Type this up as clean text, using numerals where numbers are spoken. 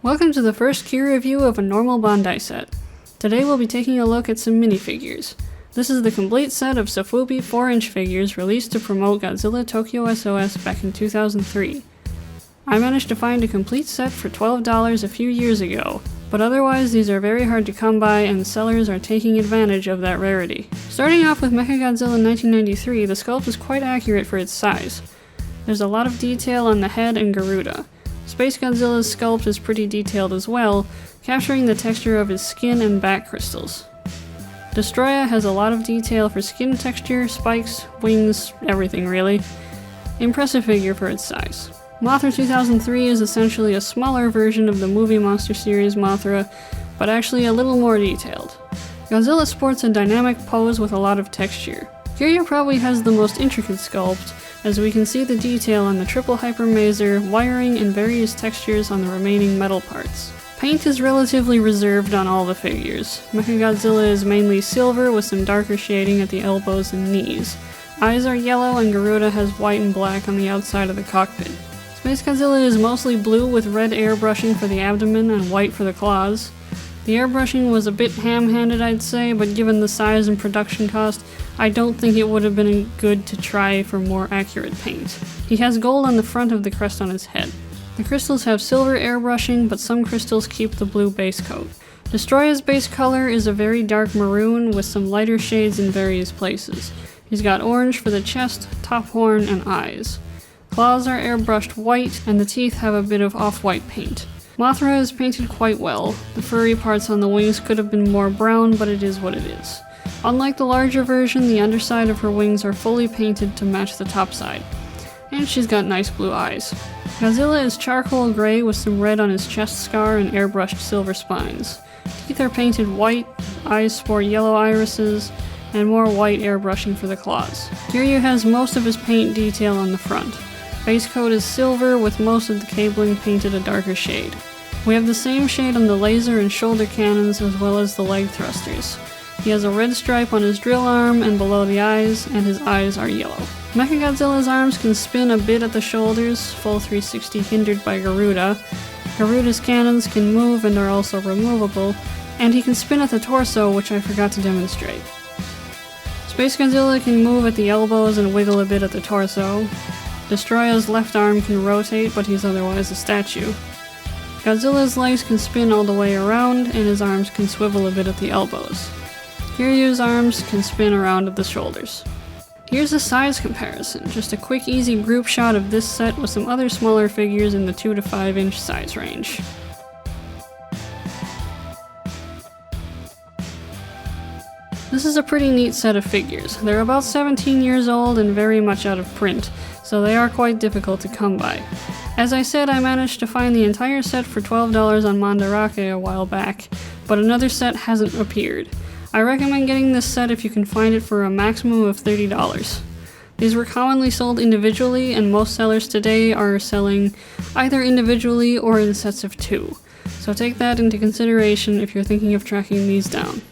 Welcome to the first KIR review of a normal Bandai set. Today we'll be taking a look at some minifigures. This is the complete set of Sofubi 4-inch figures released to promote Godzilla Tokyo SOS back in 2003. I managed to find a complete set for $12 a few years ago, but otherwise these are very hard to come by and sellers are taking advantage of that rarity. Starting off with Mechagodzilla 1993, the sculpt is quite accurate for its size. There's a lot of detail on the head and Garuda. Space Godzilla's sculpt is pretty detailed as well, capturing the texture of his skin and back crystals. Destroya has a lot of detail for skin texture, spikes, wings, everything really. Impressive figure for its size. Mothra 2003 is essentially a smaller version of the movie monster series Mothra, but actually a little more detailed. Godzilla sports a dynamic pose with a lot of texture. KIR probably has the most intricate sculpt, as we can see the detail on the triple hypermaser, wiring, and various textures on the remaining metal parts. Paint is relatively reserved on all the figures. Mechagodzilla is mainly silver with some darker shading at the elbows and knees. Eyes are yellow and Garuda has white and black on the outside of the cockpit. Space Godzilla is mostly blue with red airbrushing for the abdomen and white for the claws. The airbrushing was a bit ham-handed, I'd say, but given the size and production cost, I don't think it would have been good to try for more accurate paint. He has gold on the front of the crest on his head. The crystals have silver airbrushing, but some crystals keep the blue base coat. Destroya's base color is a very dark maroon with some lighter shades in various places. He's got orange for the chest, top horn, and eyes. Claws are airbrushed white, and the teeth have a bit of off-white paint. Mothra is painted quite well. The furry parts on the wings could have been more brown, but it is what it is. Unlike the larger version, the underside of her wings are fully painted to match the top side. And she's got nice blue eyes. Godzilla is charcoal gray with some red on his chest scar and airbrushed silver spines. Teeth are painted white, eyes sport yellow irises, and more white airbrushing for the claws. KIR has most of his paint detail on the front. Base coat is silver with most of the cabling painted a darker shade. We have the same shade on the laser and shoulder cannons as well as the leg thrusters. He has a red stripe on his drill arm and below the eyes, and his eyes are yellow. Mechagodzilla's arms can spin a bit at the shoulders, full 360 hindered by Garuda. Garuda's cannons can move and are also removable, and he can spin at the torso, which I forgot to demonstrate. Space Godzilla can move at the elbows and wiggle a bit at the torso. Destroya's left arm can rotate, but he's otherwise a statue. Godzilla's legs can spin all the way around, and his arms can swivel a bit at the elbows. KIR's arms can spin around at the shoulders. Here's a size comparison, just a quick easy group shot of this set with some other smaller figures in the 2 to 5 inch size range. This is a pretty neat set of figures. They're about 17 years old and very much out of print, so they are quite difficult to come by. As I said, I managed to find the entire set for $12 on Mandarake a while back, but another set hasn't appeared. I recommend getting this set if you can find it for a maximum of $30. These were commonly sold individually, and most sellers today are selling either individually or in sets of 2. So take that into consideration if you're thinking of tracking these down.